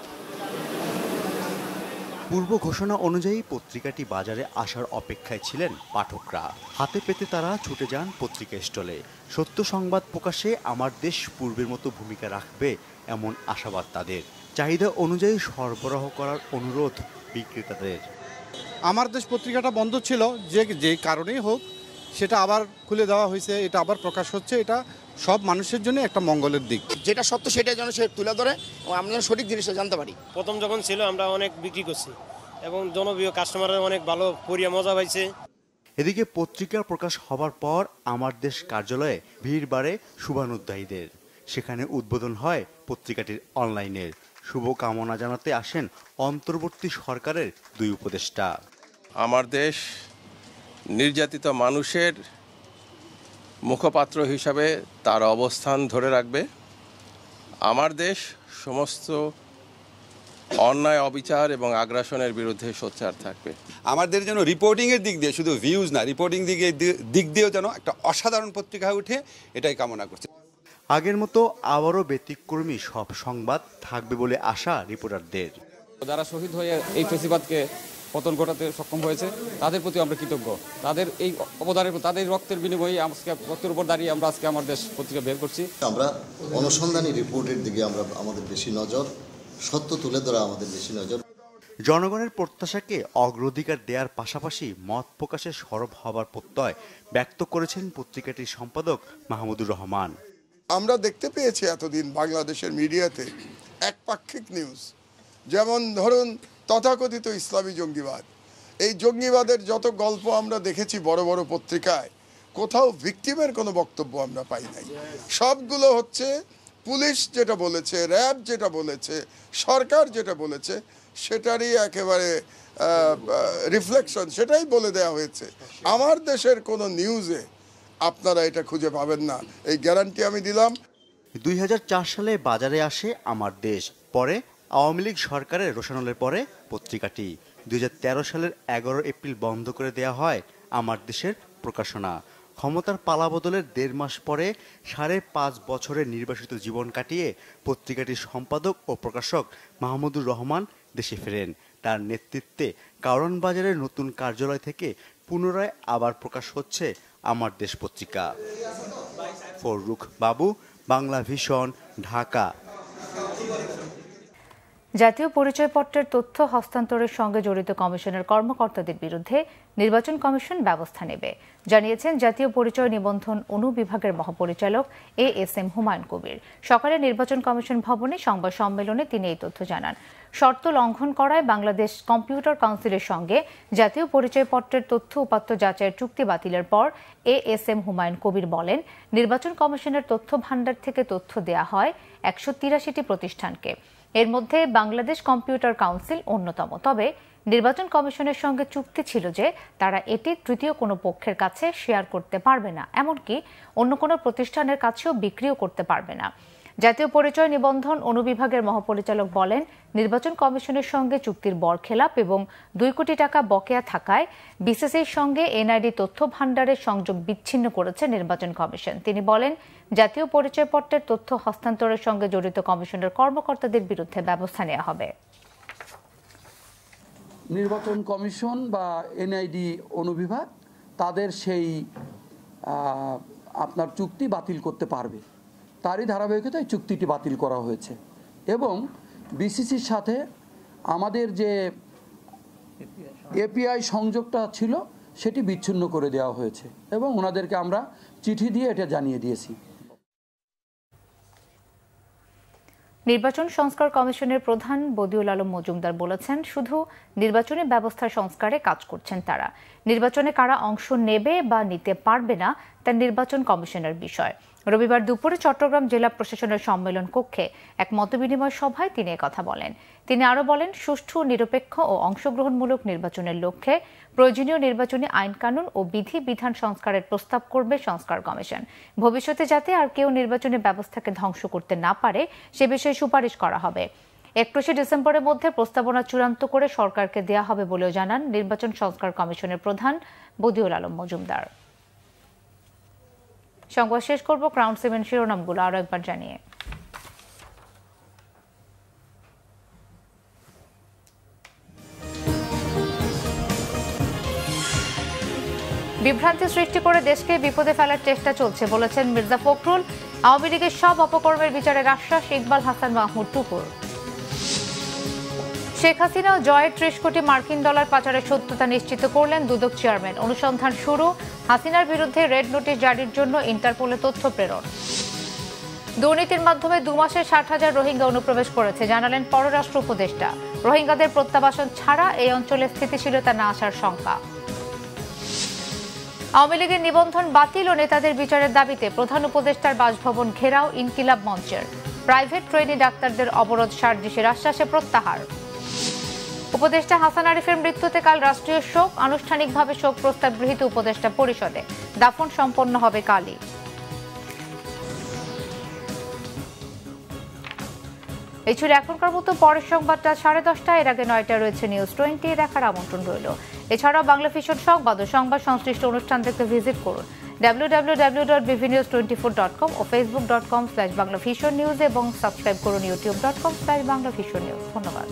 পূর্ব ঘোষণা অনুযায়ী পত্রিকাটি বাজারে আসার অপেক্ষায় ছিলেন পাঠকরা। হাতে পেতে তারা ছুটে যান পত্রিকা স্টলে। সত্য সংবাদ প্রকাশে আমার দেশ পূর্বের মতো ভূমিকা রাখবে এমন আশাবাদ তাদের। চাহিদা অনুযায়ী সরবরাহ করার অনুরোধ বিক্রেতাদের। আমার দেশ পত্রিকাটা বন্ধ ছিল, যে কারণেই হোক সেটা আবার খুলে দেওয়া হয়েছে, এটা আবার প্রকাশ হচ্ছে। এটা সব মানুষের জন্য একটা মঙ্গলের দিক। যেটা সত্য সেটা যেন সে তুলে ধরে এবং আমরা যেন সঠিক জিনিসটা জানতে পারি। প্রথম যখন ছিল আমরা অনেক বিক্রি করছি এবং জনপ্রিয় কাস্টমাররা অনেক ভালো পড়িয়া মজা পাইছে। এদিকে পত্রিকা প্রকাশ হবার পর আমার দেশ কার্যালয়ে ভিড় বাড়ে শুভানুধ্যায়ীদের। সেখানে উদ্বোধন হয় পত্রিকাটির অনলাইনের। শুভকামনা জানাতে আসেন অন্তর্বর্তী সরকারের 2 উপদেষ্টা। আমার দেশ নির্যাতিত মানুষের মুখপাত্র হিসাবে তার অবস্থান ধরে রাখবে। আমার দেশ সমস্ত অন্যায়, অবিচার এবং আগ্রাসনের বিরুদ্ধে সোচ্চার থাকবে। আমাদের যেন রিপোর্টিংয়ের দিক দিয়ে, শুধু ভিউজ না, রিপোর্টিং দিক দিয়েও যেন একটা অসাধারণ পত্রিকা উঠে, এটাই কামনা করছি। আগের মতো আবারও ব্যতিক্রমী সব সংবাদ থাকবে বলে আশা রিপোর্টারদের। যারা শহীদ হয়ে এই ফেসিবাদকে পতন ঘটাতে সক্ষম হয়েছে তাদের প্রতি আমরা কৃতজ্ঞ। তাদের এই অবদানের, তাদের রক্তের বিনিময়ে আজকে রক্তের উপর দাঁড়িয়ে আমরা আজকে আমার দেশ পত্রিকা বের করছি। আমরা অনুসন্ধানী রিপোর্টের দিকে আমাদের বেশি নজর, সত্য তুলে ধরা আমাদের বেশি নজর। জনগণের প্রত্যাশাকে অগ্রাধিকার দেওয়ার পাশাপাশি মত প্রকাশে সরব হবার প্রত্যয় ব্যক্ত করেছেন পত্রিকাটির সম্পাদক মাহমুদুর রহমান। আমরা দেখতে পেয়েছি এতদিন বাংলাদেশের মিডিয়াতে একপাক্ষিক নিউজ, যেমন ধরুন তথাকথিত ইসলামী জঙ্গিবাদ। এই জঙ্গিবাদের যত গল্প আমরা দেখেছি বড় বড় পত্রিকায়, কোথাও ভিকটিমের কোনো বক্তব্য আমরা পাই নাই। সবগুলো হচ্ছে পুলিশ যেটা বলেছে, র্যাব যেটা বলেছে, সরকার যেটা বলেছে, সেটারই একেবারে রিফ্লেকশন, সেটাই বলে দেওয়া হয়েছে। আমার দেশের কোনো নিউজে আপনারা এটা খুঁজে পাবেন না, এই গ্যারান্টি আমি দিলাম। 2004 সালে বাজারে আসে আমার দেশ, পরে আওয়ামী লীগ সরকারের রোশানলের পরে পত্রিকাটি 2013 সালের 11 এপ্রিল বন্ধ করে দেয়া হয় আমার দেশের প্রকাশনা। ক্ষমতার পালাবদলের 1.5 মাস পরে 5.5 বছরের নির্বাসিত জীবন কাটিয়ে পত্রিকাটির সম্পাদক ও প্রকাশক মাহমুদুর রহমান দেশে ফেরেন। তার নেতৃত্বে কারওয়ান বাজারের নতুন কার্যালয় থেকে পুনরায় আবার প্রকাশ হচ্ছে আমার দেশ পত্রিকা। ফররুখ বাবু, বাংলা ভিশন, ঢাকা। জাতীয় পরিচয়পত্রের তথ্য হস্তান্তরের সঙ্গে জড়িত কমিশনের কর্মকর্তাদের বিরুদ্ধে নির্বাচন কমিশন ব্যবস্থা নেবে, জানিয়েছেন জাতীয় পরিচয় নিবন্ধন অনুবিভাগের মহাপরিচালক ASM হুমায়ুন কবির। সকালে নির্বাচন কমিশন ভবনে সংবাদ সম্মেলনে তিনি এই তথ্য জানান। শর্ত লঙ্ঘন করায় বাংলাদেশ কম্পিউটার কাউন্সিলের সঙ্গে জাতীয় পরিচয়পত্রের তথ্য উপাত্ত যাচাইয়ের চুক্তি বাতিলের পর ASM হুমায়ুন কবির বলেন, নির্বাচন কমিশনের তথ্য ভাণ্ডার থেকে তথ্য দেয়া হয় 183টি প্রতিষ্ঠানকে। এর মধ্যে বাংলাদেশ কম্পিউটার কাউন্সিল অন্যতম। তবে নির্বাচন কমিশনের সঙ্গে চুক্তি ছিল যে তারা এটি তৃতীয় কোনো পক্ষের কাছে শেয়ার করতে পারবে না, এমনকি অন্য কোনো প্রতিষ্ঠানের কাছেও বিক্রিও করতে পারবে না। জাতীয় পরিচয় নিবন্ধন অনুবিভাগের মহাপরিচালক বলেন, নির্বাচন কমিশনের সঙ্গে চুক্তির বরখেলাপ এবং 2 কোটি টাকা বকেয়া থাকায় বিসিসির সঙ্গে এনআইডি তথ্য ভাণ্ডারের সংযোগ বিচ্ছিন্ন করেছে নির্বাচন কমিশন। তিনি বলেন, জাতীয় পরিচয়পত্রের তথ্য হস্তান্তরের সঙ্গে জড়িত কমিশনের কর্মকর্তাদের বিরুদ্ধে ব্যবস্থা নেওয়া হবে। নির্বাচন কমিশন বা এনআইডি অনুবিভাগ তাদের সেই আপনার চুক্তি বাতিল করতে পারবে, তারই ধারাবাহিকতায় চুক্তিটি বাতিল করা হয়েছে এবং বিসিসির সাথে আমাদের যে এপিআই সংযোগটা ছিল সেটি বিচ্ছিন্ন করে দেওয়া হয়েছে এবং ওনাদেরকে আমরা চিঠি দিয়ে এটা জানিয়ে দিয়েছি। নির্বাচন সংস্কার কমিশনের প্রধান বদিউল আলম মজুমদার বলেছেন, শুধু নির্বাচনী ব্যবস্থা সংস্কারে কাজ করছেন তারা। নির্বাচনে কারা অংশ নেবে বা নিতে পারবে না তা নির্বাচন কমিশনের বিষয়। রবিবার দুপুরে চট্টগ্রাম জেলা প্রশাসনের সম্মেলন কক্ষে এক মতবিনিময় সভায় তিনি একথা বলেন। তিনি আরও বলেন, সুষ্ঠু, নিরপেক্ষ ও অংশগ্রহণমূলক নির্বাচনের লক্ষ্যে প্রয়োজনীয় নির্বাচনী আইন-কানুন ও বিধি-বিধান সংস্কারের প্রস্তাব করবে সংস্কার কমিশন। ভবিষ্যতে যাতে আর কেউ নির্বাচনী ব্যবস্থাকে ধ্বংস করতে না পারে সে বিষয়ে সুপারিশ করা হবে। 31 ডিসেম্বরের মধ্যে প্রস্তাবনা চূড়ান্ত করে সরকারকে দেয়া হবে বলেও জানান নির্বাচন সংস্কার কমিশনের প্রধান বদিউল আলম মজুমদার। সংবাদ শেষ করব ক্রাউন 7 শিরোনামগুলো আরো একবার জানিয়ে। বিভ্রান্তি সৃষ্টি করে দেশকে বিপদে ফেলার চেষ্টা চলছে বলেছেন মির্জা ফখরুল। আওয়ামী লীগের সব অপকর্মের বিচারের আশ্বাস ইকবাল হাসান মাহমুদ টুকুর। শেখ হাসিনা ও জয়ের 30 কোটি মার্কিন ডলার পাচারের সত্যতা নিশ্চিত করলেন দুদক চেয়ারম্যান। অনুসন্ধান শুরু। হাসিনার বিরুদ্ধে রেড নোটিশ জারির জন্য ইন্টারপোলে তথ্য প্রেরণ। দুর্নীতির মাধ্যমে 2 মাসে 60,000 রোহিঙ্গা অনুপ্রবেশ করেছে, জানালেন পররাষ্ট্র উপদেষ্টা। রোহিঙ্গাদের প্রত্যাবাসন ছাড়া এই অঞ্চলে স্থিতিশীলতা না আসার শঙ্কা। আওয়ামী লীগের নিবন্ধন বাতিল ও নেতাদের বিচারের দাবিতে প্রধান উপদেষ্টার বাসভবন ঘেরাও ইনকিলাব মঞ্চের। প্রাইভেট ট্রেনি ডাক্তারদের অবরোধ সার্জিসের আশ্বাসে প্রত্যাহার। উপদেষ্টা হাসান আরিফের মৃত্যুতে কাল রাষ্ট্রীয় শোক, আনুষ্ঠানিকভাবে শোক প্রস্তাব গৃহীত উপদেষ্টা পরিষদে। দাফন সম্পন্ন হবে কালই। এই ছিল এখনকার মতো। পরের সংবাদটা 10:30। এর আগে 9টা রয়েছে নিউজ 20 দেখার আমন্ত্রণ রইল। এছাড়াও বাংলা ভিশন সংবাদ ও সংবাদ সংশ্লিষ্ট অনুষ্ঠান দেখতে ভিজিট করুন www.bvnews24.com ও facebook.com/banglavisionnews এবং সাবস্ক্রাইব করুন youtube.com/banglavisionnews। ধন্যবাদ।